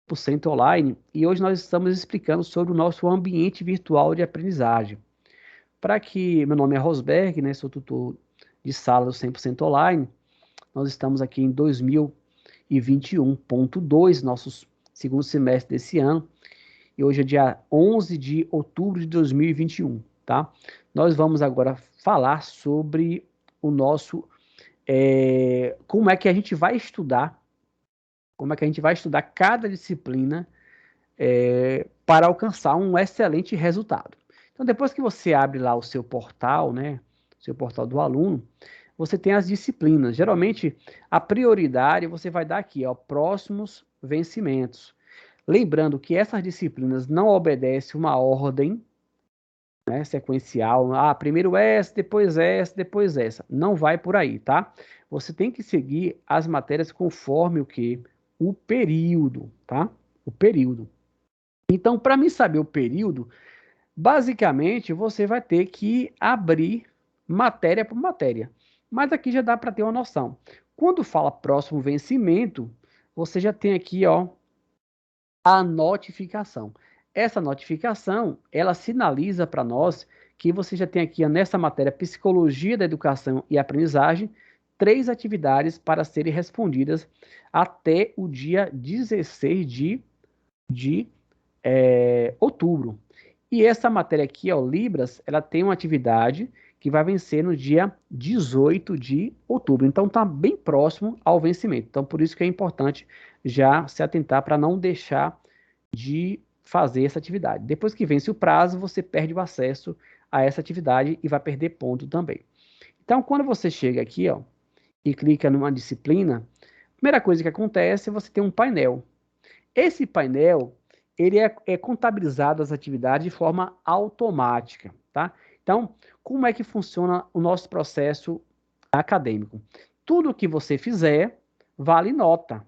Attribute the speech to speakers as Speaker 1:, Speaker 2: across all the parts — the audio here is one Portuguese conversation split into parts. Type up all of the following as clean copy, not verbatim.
Speaker 1: 100% online, e hoje nós estamos explicando sobre o nosso ambiente virtual de aprendizagem. Meu nome é Rosberg, né, sou tutor de sala do 100% online. Nós estamos aqui em 2021.2, nosso segundo semestre desse ano, e hoje é dia 11 de outubro de 2021, tá? Nós vamos agora falar sobre o nosso, como é que a gente vai estudar, como é que a gente vai estudar cada disciplina para alcançar um excelente resultado. Então, depois que você abre lá o seu portal, né, o seu portal do aluno, você tem as disciplinas. Geralmente, a prioridade você vai dar aqui, ó, próximos vencimentos. Lembrando que essas disciplinas não obedecem uma ordem, né, sequencial. Ah, primeiro essa, depois essa. Não vai por aí, tá? Você tem que seguir as matérias conforme o que? O período, tá? O período. Então, para mim saber o período, basicamente você vai ter que abrir matéria por matéria. Mas aqui já dá para ter uma noção. Quando fala próximo vencimento, você já tem aqui, ó, a notificação. Essa notificação, ela sinaliza para nós que você já tem aqui, ó, nessa matéria Psicologia da Educação e Aprendizagem, 3 atividades para serem respondidas até o dia 16 de outubro. E essa matéria aqui, ó, Libras, ela tem uma atividade que vai vencer no dia 18 de outubro. Então está bem próximo ao vencimento. Então por isso que é importante já se atentar para não deixar de fazer essa atividade. Depois que vence o prazo, você perde o acesso a essa atividade e vai perder ponto também. Então quando você chega aqui, ó, e clica numa disciplina, a primeira coisa que acontece é você ter um painel. Esse painel, ele é contabilizado as atividades de forma automática, tá? Então, como é que funciona o nosso processo acadêmico? Tudo que você fizer vale nota.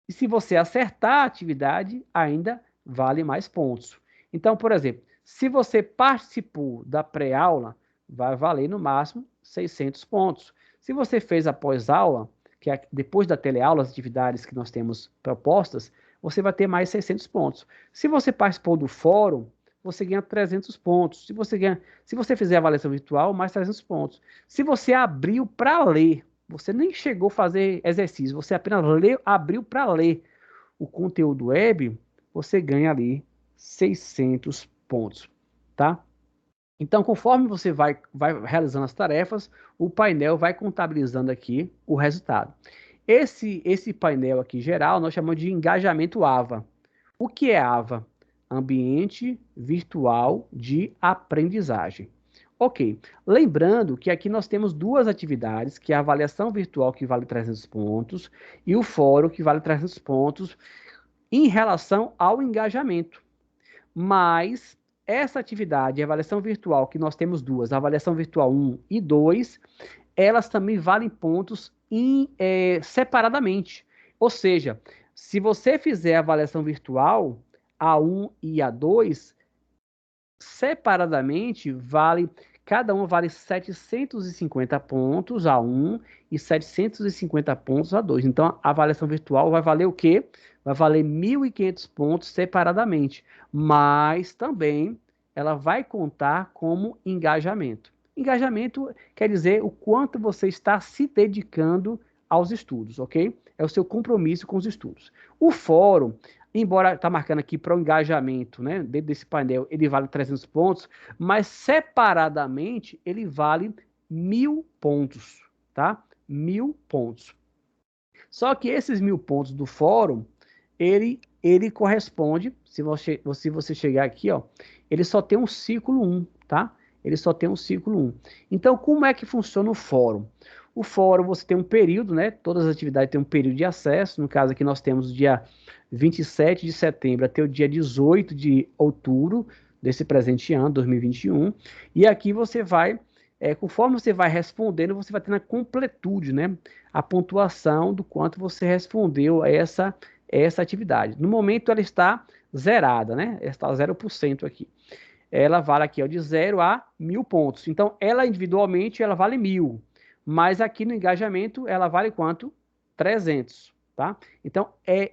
Speaker 1: E se você acertar a atividade, ainda vale mais pontos. Então, por exemplo, se você participou da pré-aula, vai valer no máximo 600 pontos. Se você fez a pós-aula, que é depois da teleaula, as atividades que nós temos propostas, você vai ter mais 600 pontos. Se você participou do fórum, você ganha 300 pontos. Se você fizer a avaliação virtual, mais 300 pontos. Se você abriu para ler, você nem chegou a fazer exercício, você apenas abriu para ler o conteúdo web, você ganha ali 600 pontos, tá? Então, conforme você vai realizando as tarefas, o painel vai contabilizando aqui o resultado. Esse painel aqui geral, nós chamamos de engajamento AVA. O que é AVA? Ambiente Virtual de Aprendizagem. Ok, lembrando que aqui nós temos duas atividades, que é a avaliação virtual, que vale 300 pontos, e o fórum, que vale 300 pontos, em relação ao engajamento. Mas essa atividade, a avaliação virtual, que nós temos duas, a avaliação virtual 1 e 2, elas também valem pontos separadamente. Ou seja, se você fizer a avaliação virtual, a 1 e a 2, separadamente, cada uma vale 750 pontos a 1 e 750 pontos a 2. Então, a avaliação virtual vai valer o quê? Vai valer 1.500 pontos separadamente, mas também ela vai contar como engajamento. Engajamento quer dizer o quanto você está se dedicando aos estudos, ok? É o seu compromisso com os estudos. O fórum, embora está marcando aqui para o engajamento, né, dentro desse painel, ele vale 300 pontos, mas separadamente ele vale 1.000 pontos, tá? 1.000 pontos. Só que esses 1.000 pontos do fórum, ele corresponde, se você chegar aqui, ó, ele só tem um ciclo 1, tá? Ele só tem um ciclo 1. Então, como é que funciona o fórum? O fórum, você tem um período, né? Todas as atividades têm um período de acesso. No caso aqui, nós temos o dia 27 de setembro até o dia 18 de outubro desse presente ano, 2021. E aqui você vai, conforme você vai respondendo, você vai tendo a completude, né? A pontuação do quanto você respondeu a essa atividade. No momento, ela está zerada, né? Ela está 0% aqui. Ela vale aqui, ó, de 0 a 1.000 pontos. Então, ela individualmente, ela vale 1.000. Mas aqui no engajamento, ela vale quanto? 300. tá? Então,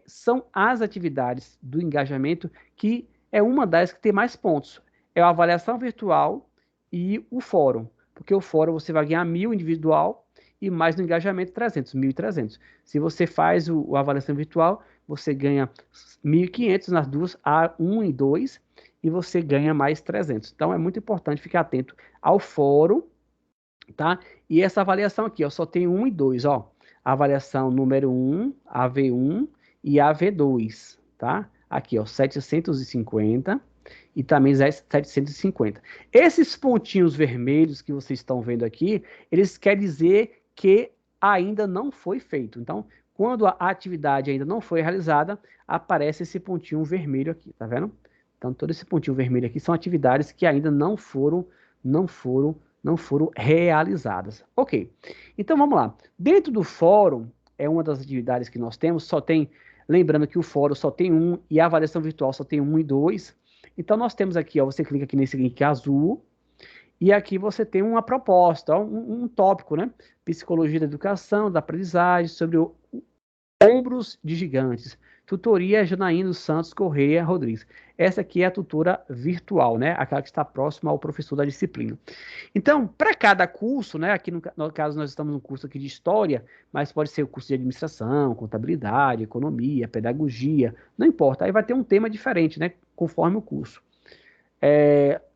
Speaker 1: são as atividades do engajamento que é uma das que tem mais pontos. É a avaliação virtual e o fórum, porque o fórum você vai ganhar 1.000 individual e mais no engajamento 300, 1.300. Se você faz a avaliação virtual, você ganha 1.500 nas duas, A1 e 2, e você ganha mais 300. Então, é muito importante ficar atento ao fórum, tá? E essa avaliação aqui, ó, só tem 1 e 2, ó. A avaliação número 1, AV1 e AV2, tá? Aqui, ó, 750 e também 750. Esses pontinhos vermelhos que vocês estão vendo aqui, eles querem dizer que ainda não foi feito. Então, quando a atividade ainda não foi realizada, aparece esse pontinho vermelho aqui, tá vendo? Então, todo esse pontinho vermelho aqui são atividades que ainda não foram realizadas. Ok, então vamos lá. Dentro do fórum, é uma das atividades que nós temos, lembrando que o fórum só tem um e a avaliação virtual só tem 1 e 2. Então nós temos aqui, ó, você clica aqui nesse link azul, e aqui você tem uma proposta, ó, um tópico, né? Psicologia da educação, da aprendizagem, sobre Ombros de Gigantes. Tutoria Janaíno Santos Correia Rodrigues. Essa aqui é a tutora virtual, né? Aquela que está próxima ao professor da disciplina. Então, para cada curso, né? Aqui no caso nós estamos no curso aqui de História, mas pode ser o curso de Administração, Contabilidade, Economia, Pedagogia, não importa. Aí vai ter um tema diferente, né? Conforme o curso.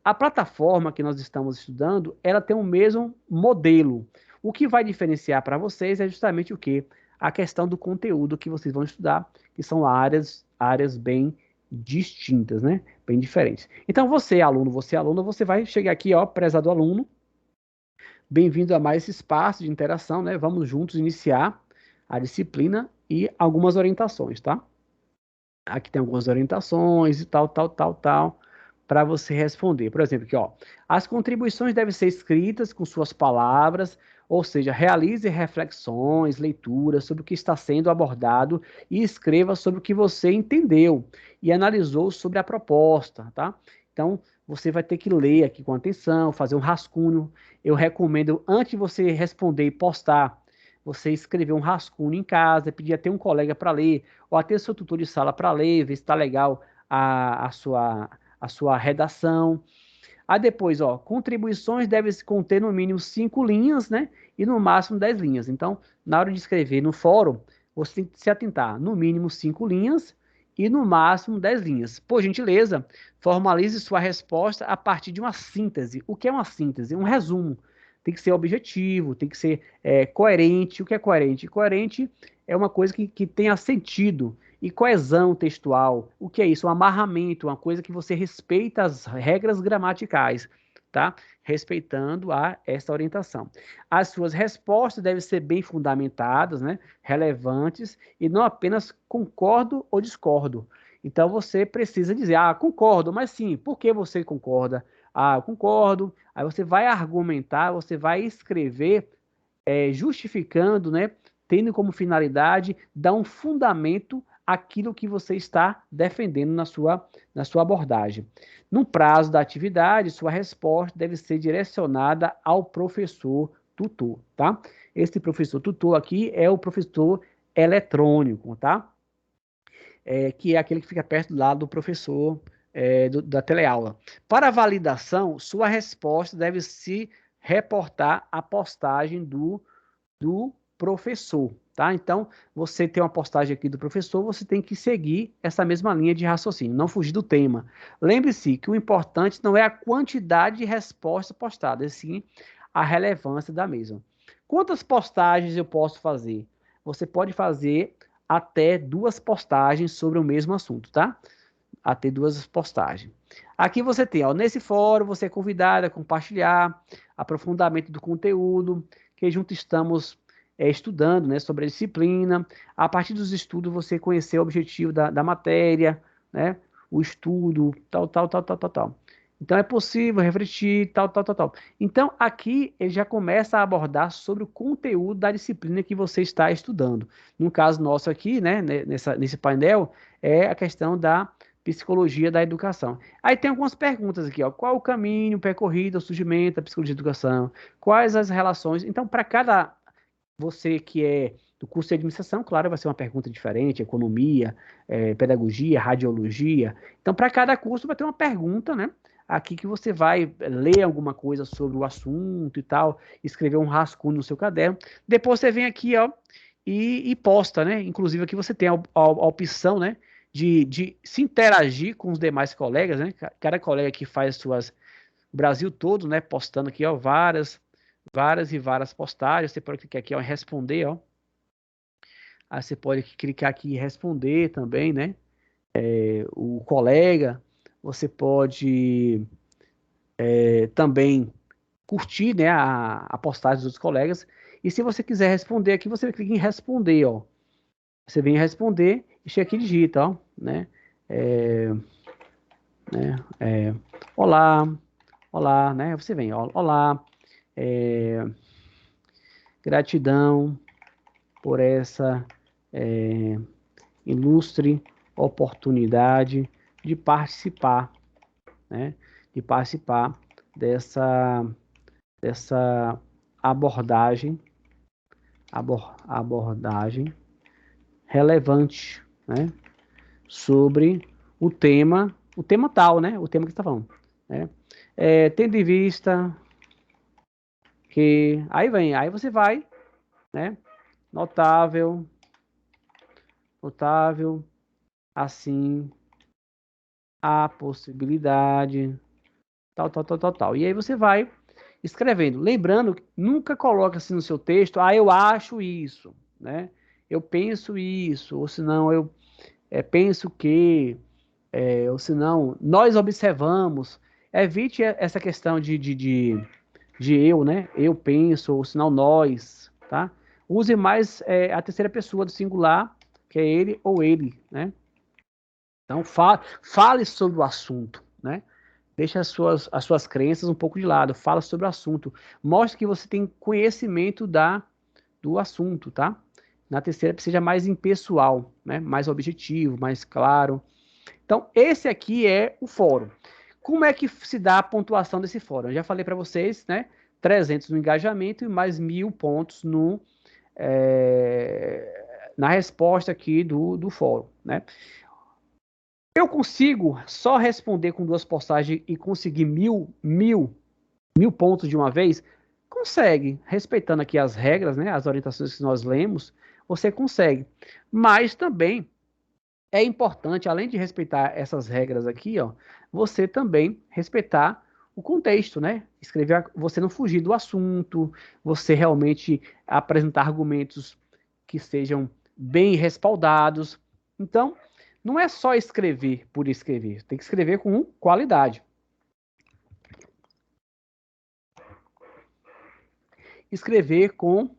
Speaker 1: A plataforma que nós estamos estudando, ela tem o mesmo modelo. O que vai diferenciar para vocês é justamente o quê? A questão do conteúdo que vocês vão estudar, que são áreas bem distintas, né? Bem diferentes. Então, você, aluna, você vai chegar aqui, ó, prezado aluno, bem-vindo a mais esse espaço de interação, né? Vamos juntos iniciar a disciplina e algumas orientações, tá? Aqui tem algumas orientações e tal, para você responder. Por exemplo, aqui, ó, as contribuições devem ser escritas com suas palavras, ou seja, realize reflexões, leituras sobre o que está sendo abordado e escreva sobre o que você entendeu e analisou sobre a proposta, tá? Então, você vai ter que ler aqui com atenção, fazer um rascunho. Eu recomendo, antes de você responder e postar, você escrever um rascunho em casa, pedir até um colega para ler, ou até seu tutor de sala para ler, ver se está legal a sua redação. Aí depois, ó, contribuições devem se conter no mínimo 5 linhas, né? E no máximo 10 linhas. Então, na hora de escrever no fórum, você tem que se atentar, no mínimo 5 linhas e no máximo 10 linhas. Por gentileza, formalize sua resposta a partir de uma síntese. O que é uma síntese? Um resumo. Tem que ser objetivo, tem que ser coerente. O que é coerente? Coerente é uma coisa que tenha sentido. E coesão textual, o que é isso? Um amarramento, uma coisa que você respeita as regras gramaticais, tá? Respeitando essa orientação. As suas respostas devem ser bem fundamentadas, né? Relevantes e não apenas concordo ou discordo. Então você precisa dizer, concordo, mas sim, por que você concorda? Eu concordo. Aí você vai argumentar, você vai escrever justificando, né? Tendo como finalidade dar um fundamento àquilo que você está defendendo na sua abordagem. No prazo da atividade, sua resposta deve ser direcionada ao professor tutor, tá? Esse professor tutor aqui é o professor eletrônico, tá? Que é aquele que fica perto do lado do professor da teleaula. Para validação, sua resposta deve se reportar à postagem do professor, tá? Então, você tem uma postagem aqui do professor, você tem que seguir essa mesma linha de raciocínio, não fugir do tema. Lembre-se que o importante não é a quantidade de respostas postadas, sim a relevância da mesma. Quantas postagens eu posso fazer? Você pode fazer até 2 postagens sobre o mesmo assunto, tá? Até 2 postagens. Aqui você tem, ó, nesse fórum você é convidado a compartilhar aprofundamento do conteúdo, que junto estamos estudando, né, sobre a disciplina. A partir dos estudos você conhecer o objetivo da matéria, né, o estudo, tal. Então é possível refletir, tal. Então aqui ele já começa a abordar sobre o conteúdo da disciplina que você está estudando. No caso nosso aqui, né, nesse painel, é a questão da psicologia da educação. Aí tem algumas perguntas aqui, ó. Qual o caminho percorrido ao surgimento da psicologia da educação? Quais as relações? Então, para cada você que é do curso de administração, claro, vai ser uma pergunta diferente, economia, pedagogia, radiologia. Então, para cada curso vai ter uma pergunta, né? Aqui que você vai ler alguma coisa sobre o assunto e tal, escrever um rascunho no seu caderno. Depois você vem aqui, ó, e posta, né? Inclusive aqui você tem a opção, né? De se interagir com os demais colegas, né? Cada colega que faz suas, o Brasil todo, né? Postando aqui, ó, várias postagens. Você pode clicar aqui, ó, em responder, ó. Aí você pode clicar aqui em responder também, né? O colega, você pode também curtir, né, a postagem dos outros colegas. E se você quiser responder aqui, você clica em responder, ó. Você vem responder e chega aqui e digita, ó, né? É, olá, olá, né? Você vem, ó, olá, é, gratidão por essa é, ilustre oportunidade de participar, né? De participar dessa abordagem, abordagem relevante, né? Sobre o tema tal, né? O tema que você está falando, né? Tendo em vista que aí você vai, né? Notável, assim, a possibilidade, tal. E aí você vai escrevendo. Lembrando, nunca coloca assim no seu texto, eu acho isso, né? Eu penso isso, ou senão eu penso que, ou senão nós observamos. Evite essa questão de eu, né? Eu penso, ou senão nós, tá? Use mais a terceira pessoa do singular, que é ele ou ele, né? Então, fale sobre o assunto, né? Deixe as suas crenças um pouco de lado, fala sobre o assunto. Mostre que você tem conhecimento do assunto, tá? Na terceira, seja mais impessoal, né? Mais objetivo, mais claro. Então, esse aqui é o fórum. Como é que se dá a pontuação desse fórum? Eu já falei para vocês, né? 300 no engajamento e mais 1.000 pontos na resposta aqui do fórum, né? Eu consigo só responder com 2 postagens e conseguir mil pontos de uma vez? Consegue, respeitando aqui as regras, né? As orientações que nós lemos, você consegue. Mas também é importante, além de respeitar essas regras aqui, ó, você também respeitar o contexto, né? Escrever, você não fugir do assunto, você realmente apresentar argumentos que sejam bem respaldados. Então, não é só escrever por escrever, tem que escrever com qualidade. Escrever com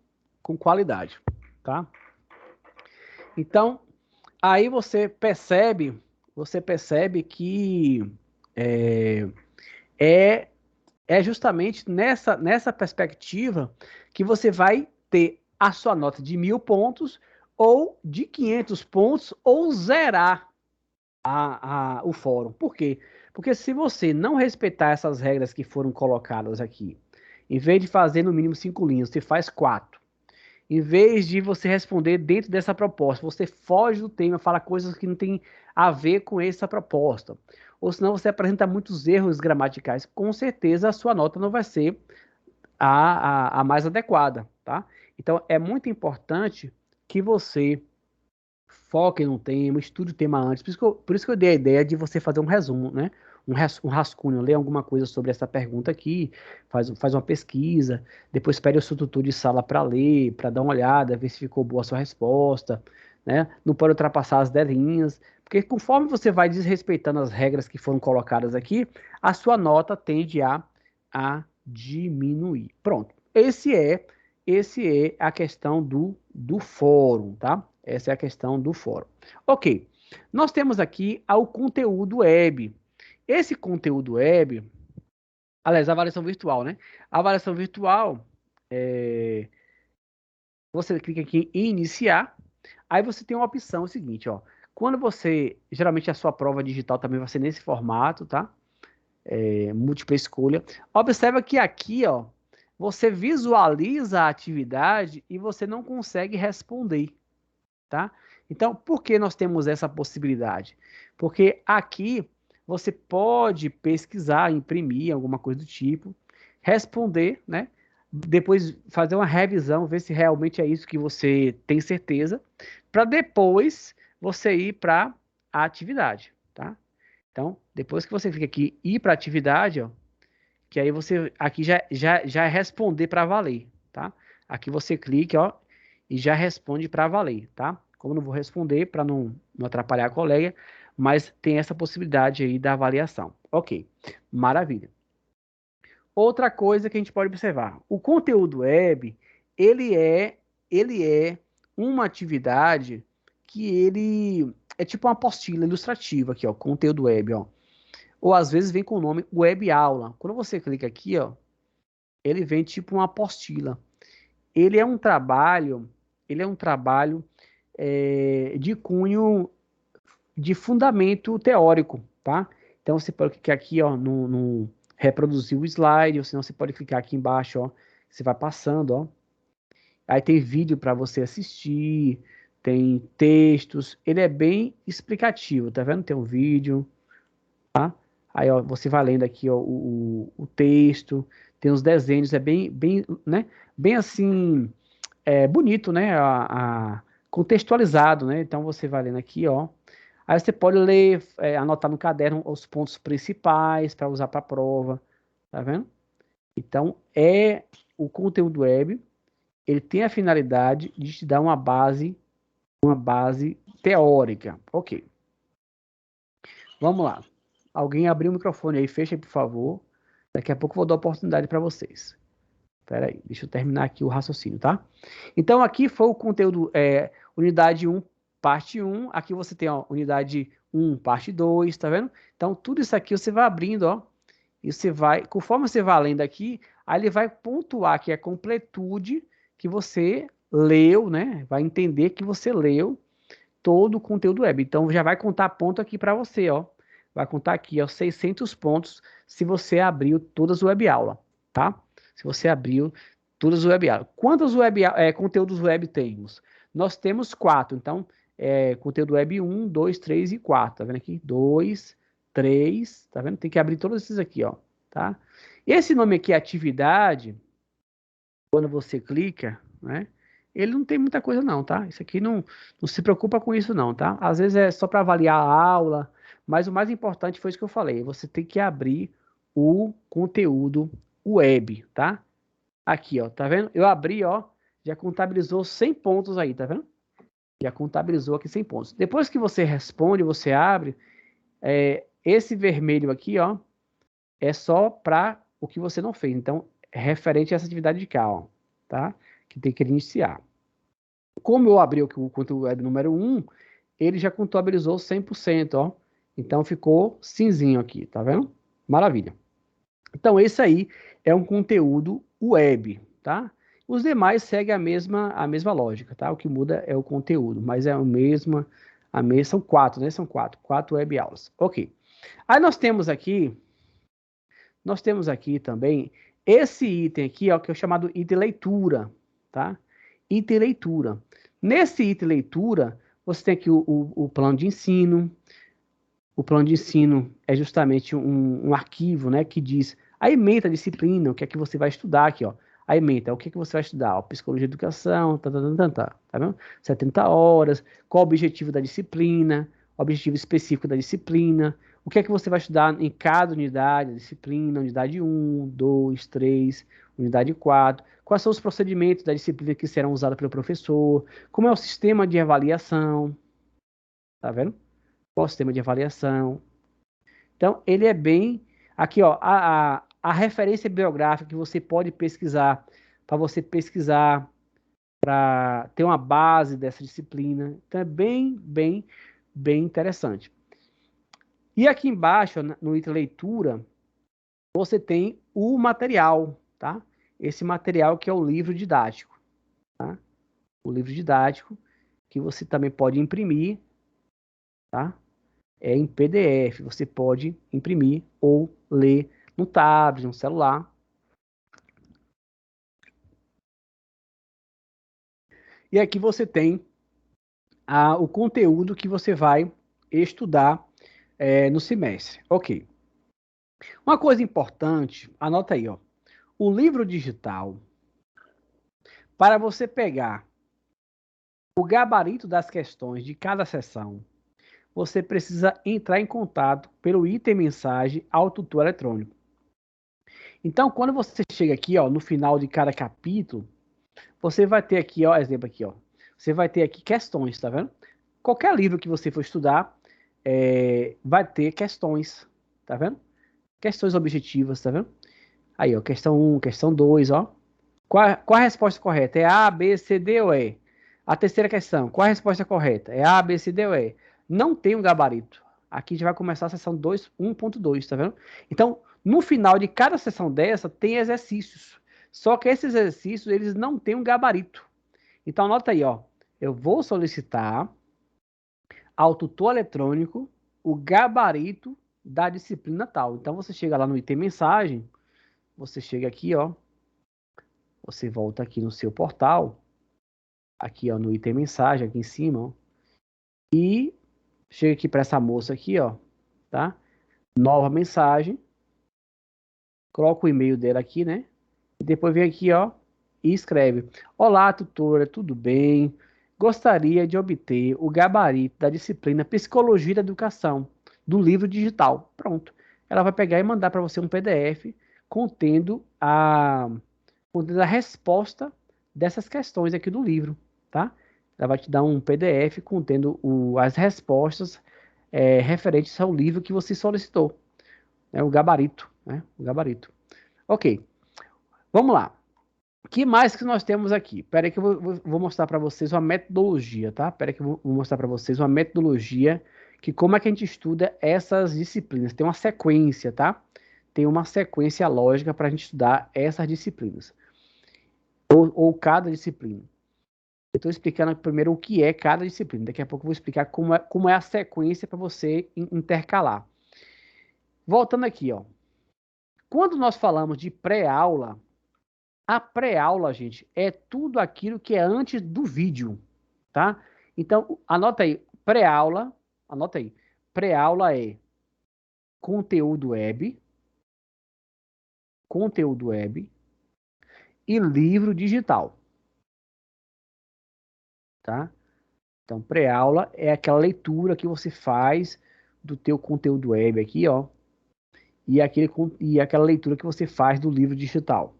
Speaker 1: qualidade, tá? Então, aí você percebe que é, é, é justamente nessa perspectiva que você vai ter a sua nota de 1.000 pontos ou de 500 pontos ou zerar o fórum. Por quê? Porque se você não respeitar essas regras que foram colocadas aqui, em vez de fazer no mínimo 5 linhas, você faz 4. Em vez de você responder dentro dessa proposta, você foge do tema, fala coisas que não tem a ver com essa proposta. Ou senão você apresenta muitos erros gramaticais. Com certeza a sua nota não vai ser a mais adequada, tá? Então é muito importante que você foque no tema, estude o tema antes. Por isso que eu dei a ideia de você fazer um resumo, né? Um rascunho, ler alguma coisa sobre essa pergunta aqui, faz uma pesquisa, depois pede o seu tutor de sala para ler, para dar uma olhada, ver se ficou boa a sua resposta, né? Não pode ultrapassar as 10 linhas, porque conforme você vai desrespeitando as regras que foram colocadas aqui, a sua nota tende a diminuir. Pronto. Esse é a questão do fórum, tá? Essa é a questão do fórum. Ok, nós temos aqui o conteúdo web. Esse conteúdo web, aliás, a avaliação virtual, né? A avaliação virtual, você clica aqui em iniciar, aí você tem uma opção seguinte, ó. Quando geralmente a sua prova digital também vai ser nesse formato, tá? Múltipla escolha. Observa que aqui, ó, você visualiza a atividade e você não consegue responder, tá? Então, por que nós temos essa possibilidade? Porque aqui você pode pesquisar, imprimir alguma coisa do tipo, responder, né? Depois fazer uma revisão, ver se realmente é isso que você tem certeza, para depois você ir para a atividade, tá? Então, depois que você clica aqui ir para a atividade, ó, que aí você aqui já é responder para valer, tá? Aqui você clica, ó, e já responde para valer, tá? Como eu não vou responder para não atrapalhar a colega, mas tem essa possibilidade aí da avaliação. Ok, maravilha. Outra coisa que a gente pode observar, o conteúdo web, ele é, ele é uma atividade que ele é tipo uma apostila ilustrativa aqui, ó, conteúdo web, ó. Ou às vezes vem com o nome web aula. Quando você clica aqui, ó, ele vem tipo uma apostila. Ele é um trabalho, ele é um trabalho de cunho de fundamento teórico, tá? Então você pode clicar aqui, ó, no reproduzir o slide, ou senão você pode clicar aqui embaixo, ó, você vai passando, ó. Aí tem vídeo para você assistir, tem textos, ele é bem explicativo, tá vendo? Tem um vídeo, tá? Aí, ó, você vai lendo aqui, ó, o texto, tem os desenhos, é bem, né? Bem assim, bonito, né? Contextualizado, né? Então você vai lendo aqui, ó. Aí você pode ler, anotar no caderno os pontos principais para usar para a prova, tá vendo? Então o conteúdo web, ele tem a finalidade de te dar uma base teórica. Ok, vamos lá. Alguém abriu o microfone aí, fecha aí, por favor. Daqui a pouco eu vou dar oportunidade para vocês. Espera aí, deixa eu terminar aqui o raciocínio, tá? Então, aqui foi o conteúdo, unidade 1, parte 1. Aqui você tem, ó, unidade 1, parte 2, tá vendo? Então, tudo isso aqui você vai abrindo, ó. E você vai, conforme você vai lendo aqui, aí ele vai pontuar que é a completude que você leu, né? Vai entender que você leu todo o conteúdo web. Então, já vai contar ponto aqui para você, ó. Vai contar aqui, ó, 600 pontos se você abriu todas as web aula, tá? Se você abriu todas as web aula. Quantos conteúdos web temos? Nós temos 4. Então, conteúdo web 1, 2, 3 e 4. Tá vendo aqui? 2, 3. Tá vendo? Tem que abrir todos esses aqui, ó. Tá? Esse nome aqui, atividade, quando você clica, né? Ele não tem muita coisa não, tá? Isso aqui não se preocupa com isso não, tá? Às vezes é só para avaliar a aula, mas o mais importante foi isso que eu falei. Você tem que abrir o conteúdo web, tá? Aqui, ó, tá vendo? Eu abri, ó, já contabilizou 100 pontos aí, tá vendo? Já contabilizou aqui 100 pontos. Depois que você responde, você abre, esse vermelho aqui, ó, é só para o que você não fez. Então, é referente a essa atividade de cá, ó, tá? Que tem que iniciar. Como eu abri o conteúdo web número 1, ele já contabilizou 100%, ó. Então, ficou cinzinho aqui, tá vendo? Maravilha. Então, esse aí é um conteúdo web, tá? Os demais seguem a mesma lógica, tá? O que muda é o conteúdo, mas é são 4, né? São 4 web aulas. Ok. Aí nós temos aqui também esse item aqui, ó, que é o chamado item leitura, tá? Item leitura. Nesse item leitura, você tem aqui o plano de ensino. O plano de ensino é justamente um arquivo, né, que diz a ementa a disciplina, o que é que você vai estudar aqui, ó. A ementa, o que é que você vai estudar? Ó, psicologia e educação, tá vendo? 70 horas, qual o objetivo da disciplina, objetivo específico da disciplina, o que é que você vai estudar em cada unidade da disciplina, unidade 1, 2, 3, unidade 4, quais são os procedimentos da disciplina que serão usados pelo professor, como é o sistema de avaliação, tá vendo? Qual o sistema de avaliação. Então, ele é bem. Aqui, ó, a referência biográfica que você pode pesquisar, para você pesquisar, para ter uma base dessa disciplina. Então, é bem interessante. E aqui embaixo, no item leitura, você tem o material, tá? Esse material que é o livro didático, tá? O livro didático, que você também pode imprimir, tá? Em PDF, você pode imprimir ou ler no tablet, no celular. E aqui você tem o conteúdo que você vai estudar no semestre. Ok. Uma coisa importante, anota aí, ó. O livro digital, para você pegar o gabarito das questões de cada sessão, você precisa entrar em contato pelo item mensagem ao tutor eletrônico. Então, quando você chega aqui, ó, no final de cada capítulo, você vai ter aqui, ó, exemplo aqui, ó. Você vai ter aqui questões, tá vendo? Qualquer livro que você for estudar, vai ter questões, tá vendo? Questões objetivas, tá vendo? Aí, ó, questão 1, questão 2, ó. Qual a resposta correta? É A, B, C, D ou E? A terceira questão, qual a resposta correta? É A, B, C, D ou E? Não tem um gabarito. Aqui já vai começar a sessão 1.2, tá vendo? Então, no final de cada sessão dessa, tem exercícios. Só que esses exercícios, eles não têm um gabarito. Então, anota aí, ó. Eu vou solicitar ao tutor eletrônico o gabarito da disciplina tal. Então, você chega lá no item mensagem, você chega aqui, ó. Você volta aqui no seu portal, aqui, ó, no item mensagem, aqui em cima, ó, e chega aqui para essa moça aqui, ó, tá? Nova mensagem, coloca o e-mail dela aqui, né? E depois vem aqui, ó, e escreve: Olá, tutora, tudo bem? Gostaria de obter o gabarito da disciplina Psicologia da Educação, do livro digital. Pronto. Ela vai pegar e mandar para você um PDF contendo a resposta dessas questões aqui do livro, tá? Ela vai te dar um PDF contendo as respostas referentes ao livro que você solicitou, né? O gabarito, né? O gabarito. Ok, vamos lá. O que mais que nós temos aqui? Espera aí que eu vou mostrar para vocês uma metodologia, tá? Espera aí que eu vou mostrar para vocês uma metodologia que como é que a gente estuda essas disciplinas. Tem uma sequência, tá? Tem uma sequência lógica para a gente estudar essas disciplinas. Ou cada disciplina. Eu estou explicando primeiro o que é cada disciplina. Daqui a pouco eu vou explicar como é a sequência para você intercalar. Voltando aqui, ó. Quando nós falamos de pré-aula, a pré-aula, gente, é tudo aquilo que é antes do vídeo, tá? Então, anota aí, pré-aula, anota aí. Pré-aula é conteúdo web e livro digital, tá? Então, pré-aula é aquela leitura que você faz do teu conteúdo web aqui, ó, e aquela leitura que você faz do livro digital,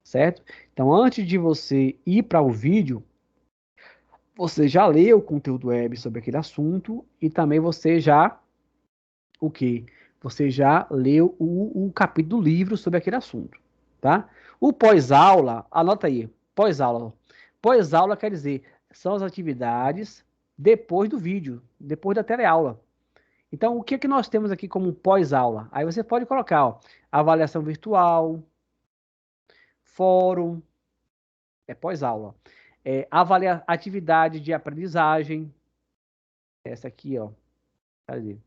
Speaker 1: certo? Então, antes de você ir para o vídeo, você já leu o conteúdo web sobre aquele assunto e também você já, o quê? Você já leu o capítulo do livro sobre aquele assunto, tá? O pós-aula, anota aí, pós-aula. Pós-aula quer dizer, são as atividades depois do vídeo, depois da teleaula. Então, o que é que nós temos aqui como pós-aula? Aí você pode colocar, ó, avaliação virtual, fórum, pós-aula. Atividade de aprendizagem, essa aqui, ó. Cadê?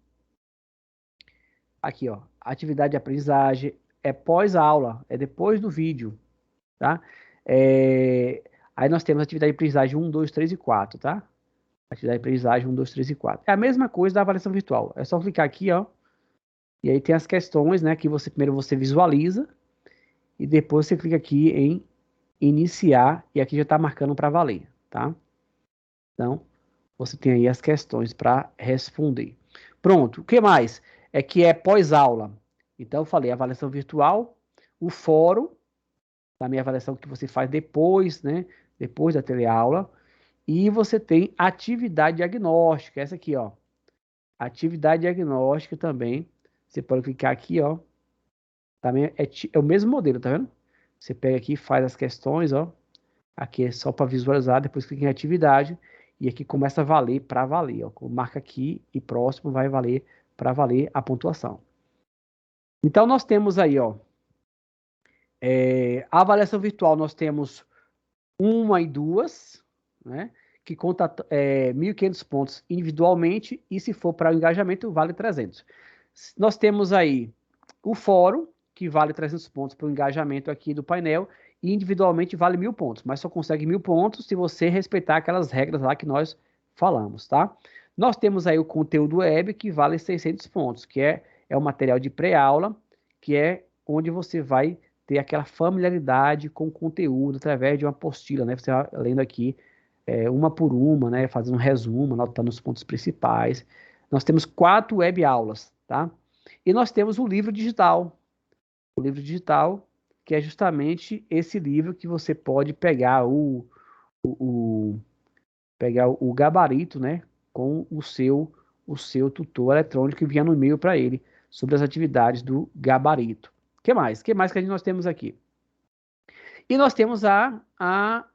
Speaker 1: Aqui, ó. Atividade de aprendizagem é pós-aula, é depois do vídeo, tá? Aí nós temos atividade de aprendizagem 1, 2, 3 e 4, tá? Atividade de aprendizagem 1, 2, 3 e 4. É a mesma coisa da avaliação virtual. É só clicar aqui, ó. E aí tem as questões, né? Que primeiro você visualiza e depois você clica aqui em iniciar e aqui já está marcando para valer, tá? Então, você tem aí as questões para responder. Pronto, o que mais? É que é pós-aula. Então, eu falei avaliação virtual, o fórum, da minha avaliação que você faz depois, né? Depois da teleaula. E você tem atividade diagnóstica, essa aqui, ó. Atividade diagnóstica também. Você pode clicar aqui, ó. Também é o mesmo modelo, tá vendo? Você pega aqui e faz as questões, ó. Aqui é só para visualizar, depois clica em atividade e aqui começa a valer para valer, ó. Marca aqui e próximo vai valer para valer a pontuação. Então nós temos aí, ó, a avaliação virtual nós temos 1 e 2, né? Que conta 1.500 pontos individualmente e se for para o engajamento vale 300. Nós temos aí o fórum, que vale 300 pontos para o engajamento aqui do painel, e individualmente vale 1.000 pontos, mas só consegue 1.000 pontos se você respeitar aquelas regras lá que nós falamos, tá? Nós temos aí o conteúdo web que vale 600 pontos, que é o material de pré-aula, que é onde você vai ter aquela familiaridade com o conteúdo através de uma apostila, né? Você vai lendo aqui uma por uma, né? Fazendo um resumo, anotando os pontos principais. Nós temos 4 web aulas, tá? E nós temos o livro digital. O livro digital, que é justamente esse livro que você pode pegar pegar o gabarito, né? Com o seu tutor eletrônico e enviar no e-mail para ele sobre as atividades do gabarito. O que mais? O que mais que nós temos aqui? E nós temos a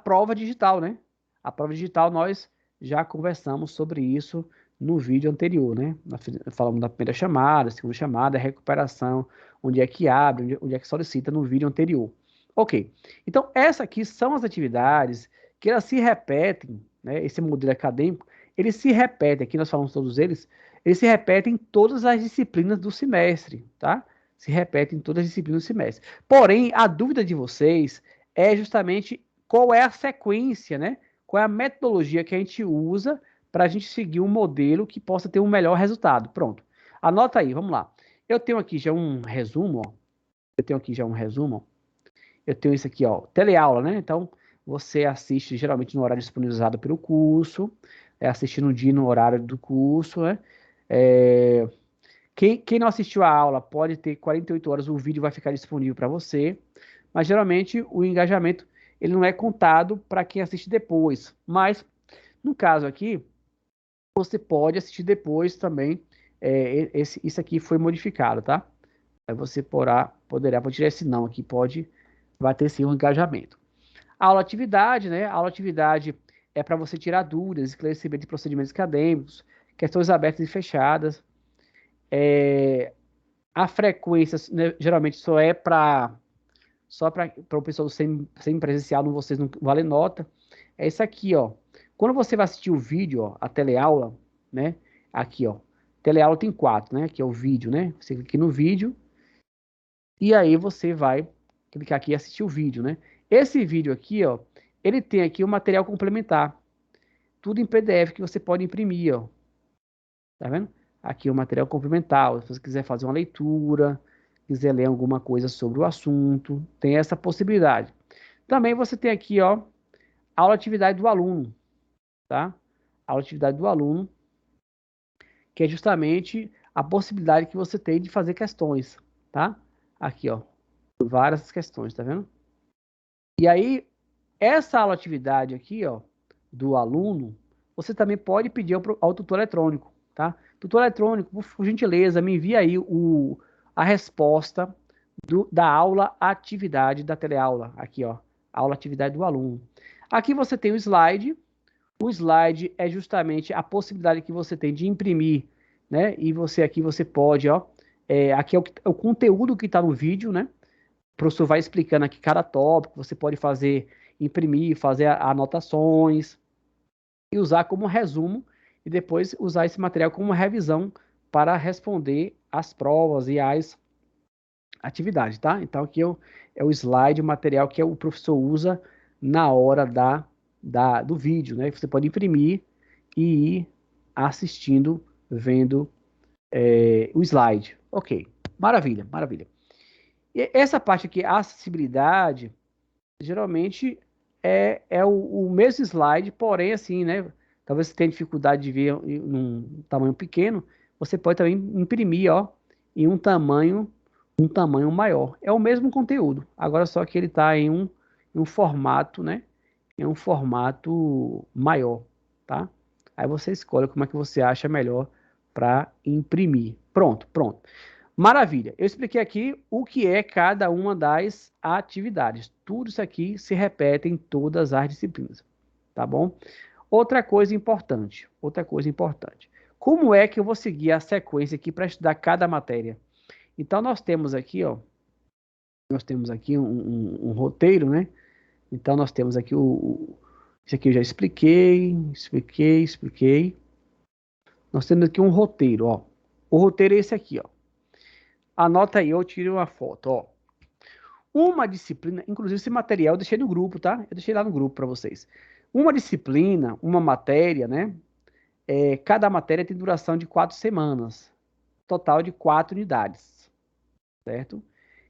Speaker 1: prova digital, né? A prova digital nós já conversamos sobre isso no vídeo anterior, né? Nós falamos da primeira chamada, segunda chamada, recuperação, onde é que abre, onde é que solicita no vídeo anterior. Ok. Então, essas aqui são as atividades que elas se repetem, né? Esse modelo acadêmico, ele se repete, aqui nós falamos todos eles se repetem em todas as disciplinas do semestre, tá? Se repetem em todas as disciplinas do semestre. Porém, a dúvida de vocês é justamente qual é a sequência, né? Qual é a metodologia que a gente usa para a gente seguir um modelo que possa ter um melhor resultado. Pronto. Anota aí, vamos lá. Eu tenho aqui já um resumo, ó. Eu tenho isso aqui, ó, teleaula, né? Então, você assiste geralmente no horário disponibilizado pelo curso, assiste no dia no horário do curso, né? Quem não assistiu a aula pode ter 48 horas, o vídeo vai ficar disponível para você, mas geralmente o engajamento ele não é contado para quem assiste depois, mas no caso aqui, você pode assistir depois também, isso aqui foi modificado, tá? Aí você poderá, vou tirar esse não aqui, vai ter sim um engajamento. Aula atividade, né? Aula atividade é para você tirar dúvidas, esclarecimento de procedimentos acadêmicos, questões abertas e fechadas. A frequência, né, geralmente só para o pessoal sem presencial, vocês não vale nota. É isso aqui, ó. Quando você vai assistir o vídeo, ó, a teleaula, né? Aqui, ó. Teleaula tem 4, né? Que é o vídeo, né? Você clica aqui no vídeo e aí você vai clicar aqui e assistir o vídeo, né? Esse vídeo aqui, ó, ele tem aqui o material complementar. Tudo em PDF que você pode imprimir, ó. Tá vendo? Aqui o material complementar. Se você quiser fazer uma leitura, quiser ler alguma coisa sobre o assunto, tem essa possibilidade. Também você tem aqui, ó, aula atividade do aluno, tá? Aula atividade do aluno, que é justamente a possibilidade que você tem de fazer questões, tá? Aqui, ó, várias questões, tá vendo? E aí, essa aula atividade aqui, ó, do aluno, você também pode pedir ao tutor eletrônico, tá? Tutor eletrônico, por gentileza, me envia aí a resposta da aula atividade da teleaula, aqui, ó, aula atividade do aluno. Aqui você tem o slide é justamente a possibilidade que você tem de imprimir, né? E aqui você pode, ó, aqui é o conteúdo que está no vídeo, né? O professor vai explicando aqui cada tópico, você pode imprimir, fazer anotações e usar como resumo e depois usar esse material como revisão para responder as provas e as atividades, tá? Então aqui é o slide, o material que o professor usa na hora do vídeo, né? Você pode imprimir e ir assistindo, vendo o slide. Ok, maravilha, maravilha. E essa parte aqui, a acessibilidade, geralmente é o mesmo slide, porém assim, né? Talvez você tenha dificuldade de ver num tamanho pequeno, você pode também imprimir, ó, em um tamanho maior. É o mesmo conteúdo, agora só que ele está em um formato, né? Em um formato maior, tá? Aí você escolhe como é que você acha melhor para imprimir. Pronto, pronto. Maravilha. Eu expliquei aqui o que é cada uma das atividades. Tudo isso aqui se repete em todas as disciplinas, tá bom? Outra coisa importante. Como é que eu vou seguir a sequência aqui para estudar cada matéria? Então nós temos aqui, ó, um roteiro, né? Então nós temos aqui isso aqui eu já expliquei. Nós temos aqui um roteiro, ó. O roteiro é esse aqui, ó. Anota aí, eu tiro uma foto, ó. Uma disciplina, inclusive esse material eu deixei no grupo, tá? Eu deixei lá no grupo para vocês. Uma disciplina, uma matéria, né? Cada matéria tem duração de 4 semanas, total de 4 unidades, certo?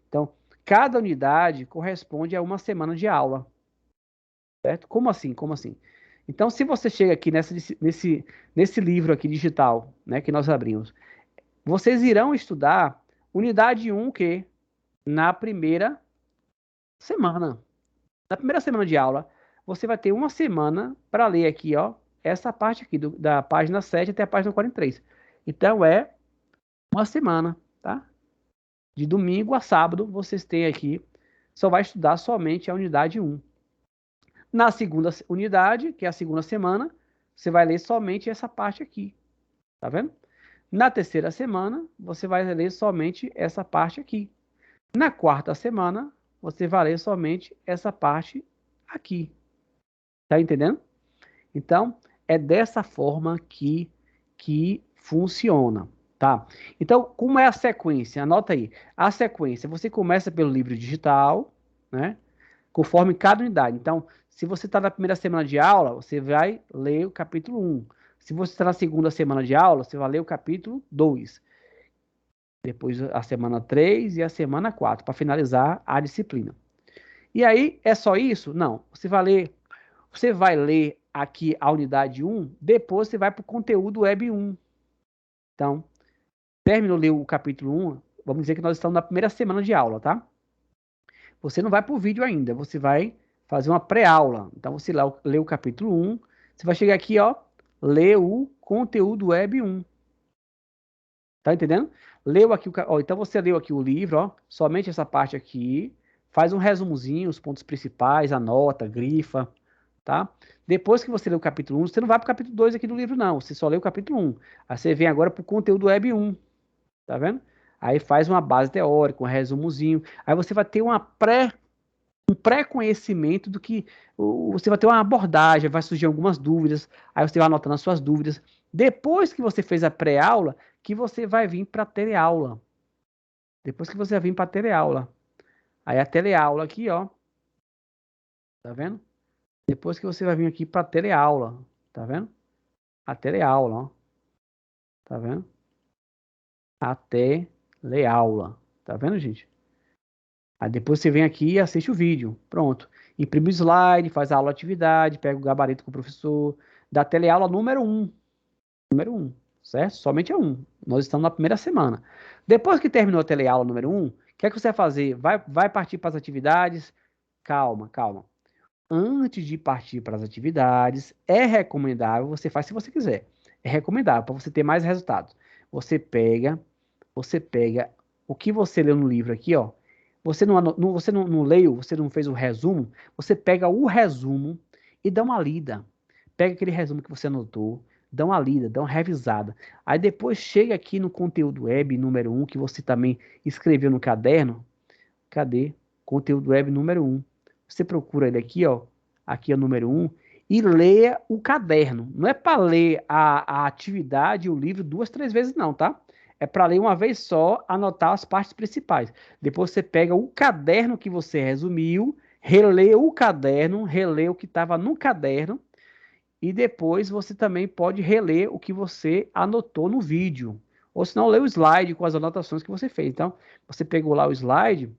Speaker 1: Então, cada unidade corresponde a uma semana de aula, certo? Como assim? Como assim? Então, se você chega aqui nesse livro aqui digital, né, que nós abrimos, vocês irão estudar unidade 1, que na primeira semana. Na primeira semana de aula, você vai ter uma semana para ler aqui, ó, essa parte aqui, da página 7 até a página 43. Então, é uma semana, tá? De domingo a sábado, vocês têm aqui, só vai estudar somente a unidade 1. Na segunda unidade, que é a segunda semana, você vai ler somente essa parte aqui, tá vendo? Na terceira semana, você vai ler somente essa parte aqui. Na quarta semana, você vai ler somente essa parte aqui. Tá entendendo? Então, é dessa forma que funciona, tá? Então, como é a sequência? Anota aí. A sequência, você começa pelo livro digital, né? Conforme cada unidade. Então, se você está na primeira semana de aula, você vai ler o capítulo 1. Se você está na segunda semana de aula, você vai ler o capítulo 2. Depois a semana 3 e a semana 4, para finalizar a disciplina. E aí, é só isso? Não. Você vai ler aqui a unidade 1, depois você vai para o conteúdo web 1. Então, terminou de ler o capítulo 1, vamos dizer que nós estamos na primeira semana de aula, tá? Você não vai para o vídeo ainda, você vai fazer uma pré-aula. Então, você lê o capítulo 1, você vai chegar aqui, ó, lê o conteúdo web 1. Tá entendendo? Leu aqui, ó, então você leu aqui o livro, ó, somente essa parte aqui, faz um resumozinho, os pontos principais, anota, grifa, tá? Depois que você lê o capítulo 1, você não vai para o capítulo 2 aqui do livro, não. Você só lê o capítulo 1. Aí você vem agora para o conteúdo web 1, tá vendo? Aí faz uma base teórica, um resumozinho. Aí você vai ter um pré-conhecimento do que você vai ter uma abordagem, vai surgir algumas dúvidas, aí você vai anotando as suas dúvidas. Depois que você fez a pré-aula, que você vai vir para a teleaula. Depois que você vai vir para a teleaula. Aí a teleaula aqui, ó. Tá vendo? Depois que você vai vir aqui para a teleaula. Tá vendo? A teleaula, ó. Tá vendo? A teleaula. Tá vendo, gente? Aí depois você vem aqui e assiste o vídeo. Pronto. Imprime o slide, faz a aula atividade, pega o gabarito com o professor. Da teleaula número 1. Número 1. Certo? Somente a 1. Nós estamos na primeira semana. Depois que terminou a teleaula número 1, o que é que você vai fazer? Vai partir para as atividades? Calma, calma. Antes de partir para as atividades, é recomendável, você faz se você quiser. É recomendável para você ter mais resultados. Você pega, você pega o que você leu no livro aqui, ó. Você não leu, você não fez o resumo, você pega o resumo e dá uma lida. Pega aquele resumo que você anotou, dá uma lida, dá uma revisada. Aí depois chega aqui no conteúdo web número 1, que você também escreveu no caderno. Cadê? Conteúdo web número 1. Você procura ele aqui, ó. Aqui é o número 1. E leia o caderno. Não é para ler a atividade, o livro, 2, 3 vezes, não, tá? É para ler uma vez só, anotar as partes principais. Depois você pega o caderno que você resumiu, relê o caderno, relê o que estava no caderno, e depois você também pode reler o que você anotou no vídeo. Ou se não, lê o slide com as anotações que você fez. Então, você pegou lá o slide,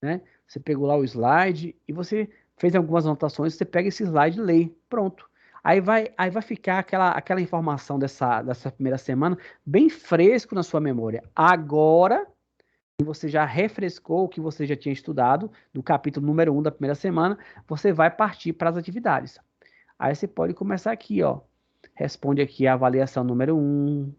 Speaker 1: né? Você pegou lá o slide e você fez algumas anotações, você pega esse slide e lê. Pronto. Aí vai ficar aquela informação dessa primeira semana bem fresco na sua memória. Agora que você já refrescou o que você já tinha estudado do capítulo número 1 da primeira semana, você vai partir para as atividades. Aí você pode começar aqui, ó. Responde aqui a avaliação número 1,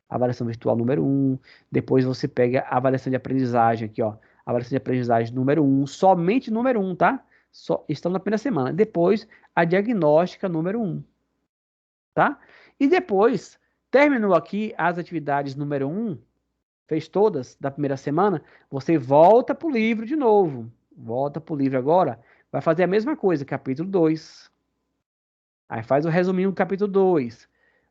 Speaker 1: avaliação virtual número 1. Depois você pega a avaliação de aprendizagem aqui, ó. Avaliação de aprendizagem número 1, somente número 1, tá? Estão na primeira semana. Depois, a diagnóstica número 1, tá? E depois, terminou aqui as atividades número 1, fez todas da primeira semana, você volta para o livro de novo. Volta para o livro agora, vai fazer a mesma coisa, capítulo 2. Aí faz o resuminho do capítulo 2.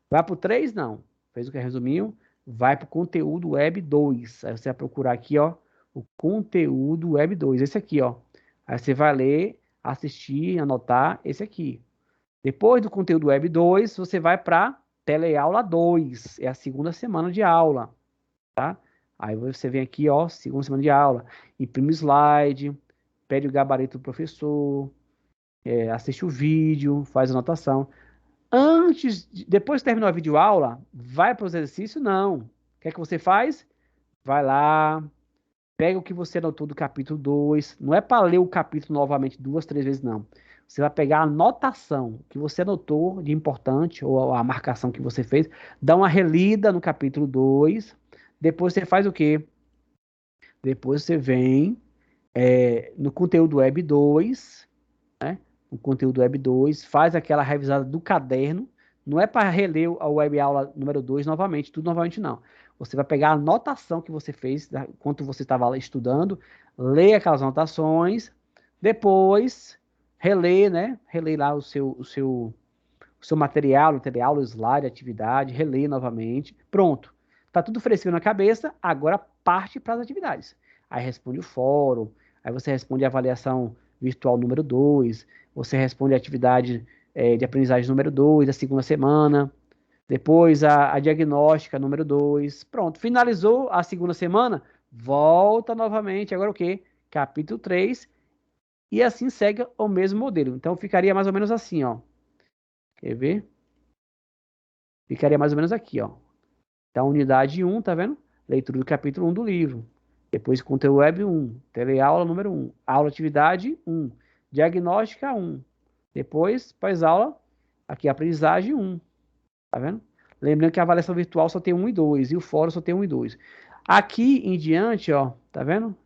Speaker 1: Vai para o 3? Não. Fez o que resuminho, vai para o conteúdo web 2. Aí você vai procurar aqui, ó, O conteúdo Web 2, esse aqui, ó. Aí você vai ler, assistir, anotar esse aqui. Depois do conteúdo Web 2, você vai para teleaula 2, é a segunda semana de aula, tá? Aí você vem aqui, ó, segunda semana de aula, imprime o slide, pede o gabarito do professor, assiste o vídeo, faz a anotação. Depois que terminou a videoaula, vai para os exercícios? Não. O que é que você faz? Vai lá, pega o que você anotou do capítulo 2. Não é para ler o capítulo novamente 2, 3 vezes, não. Você vai pegar a anotação que você anotou de importante, ou a marcação que você fez, dá uma relida no capítulo 2. Depois você faz o quê? Depois você vem no conteúdo Web 2, né? O conteúdo Web 2, faz aquela revisada do caderno. Não é para reler a Web Aula número 2 novamente, tudo novamente não. Você vai pegar a anotação que você fez enquanto você estava estudando, ler aquelas anotações, depois reler, né? Reler lá o seu material, o slide, a atividade, reler novamente. Pronto. Tá tudo fresquinho na cabeça, agora parte para as atividades. Aí responde o fórum, aí você responde a avaliação virtual número 2, você responde a atividade de aprendizagem número 2 da segunda semana, depois a diagnóstica número 2. Pronto, finalizou a segunda semana, volta novamente, agora o quê? Capítulo 3, e assim segue o mesmo modelo. Então ficaria mais ou menos assim, ó. Quer ver? Ficaria mais ou menos aqui, ó. Então, unidade 1, tá vendo? Leitura do capítulo 1 do livro. Depois, conteúdo web 1. Teleaula número 1. Aula atividade 1. Diagnóstica 1. Depois, pós-aula, aqui, aprendizagem 1. Tá vendo? Lembrando que a avaliação virtual só tem 1 e 2. E o fórum só tem 1 e 2. Aqui em diante, ó, tá vendo?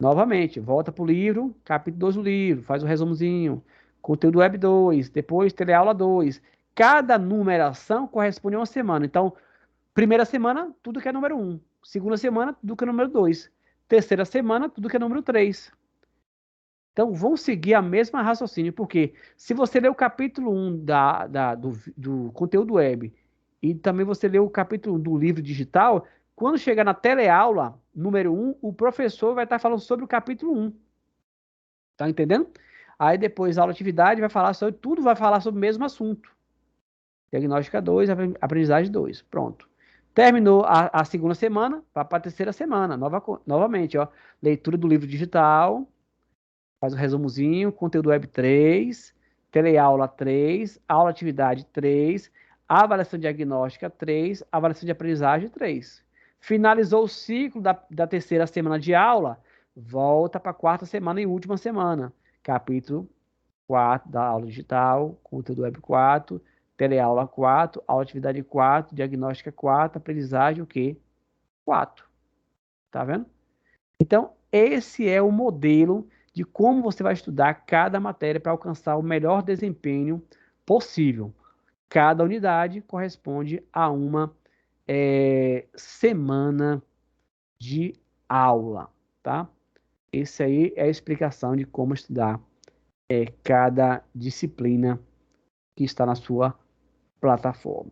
Speaker 1: Novamente, volta pro livro, capítulo 2 do livro, faz o resumozinho. Conteúdo web 2. Depois, teleaula 2. Cada numeração corresponde a uma semana. Então, primeira semana, tudo que é número 1. Segunda semana, tudo que é número 2. Terceira semana, tudo que é número 3. Então, vão seguir a mesma raciocínio, porque se você ler o capítulo 1 do conteúdo web e também você ler o capítulo 1 do livro digital, quando chegar na teleaula número 1, o professor vai estar falando sobre o capítulo 1. Tá entendendo? Aí depois a aula atividade vai falar sobre, tudo vai falar sobre o mesmo assunto. Diagnóstica 2, aprendizagem 2. Pronto. Terminou a segunda semana, vai para a terceira semana. Novamente, ó. Leitura do livro digital, faz o resumozinho, conteúdo web 3, teleaula 3, aula atividade 3, avaliação diagnóstica 3, avaliação de aprendizagem 3. Finalizou o ciclo da terceira semana de aula, volta para a quarta semana e última semana. Capítulo 4 da aula digital, conteúdo web 4, teleaula 4, aula atividade 4, diagnóstica 4, aprendizagem o quê? 4. Tá vendo? Então, esse é o modelo de como você vai estudar cada matéria para alcançar o melhor desempenho possível. Cada unidade corresponde a uma semana de aula, tá? Esse aí é a explicação de como estudar cada disciplina que está na sua plataforma.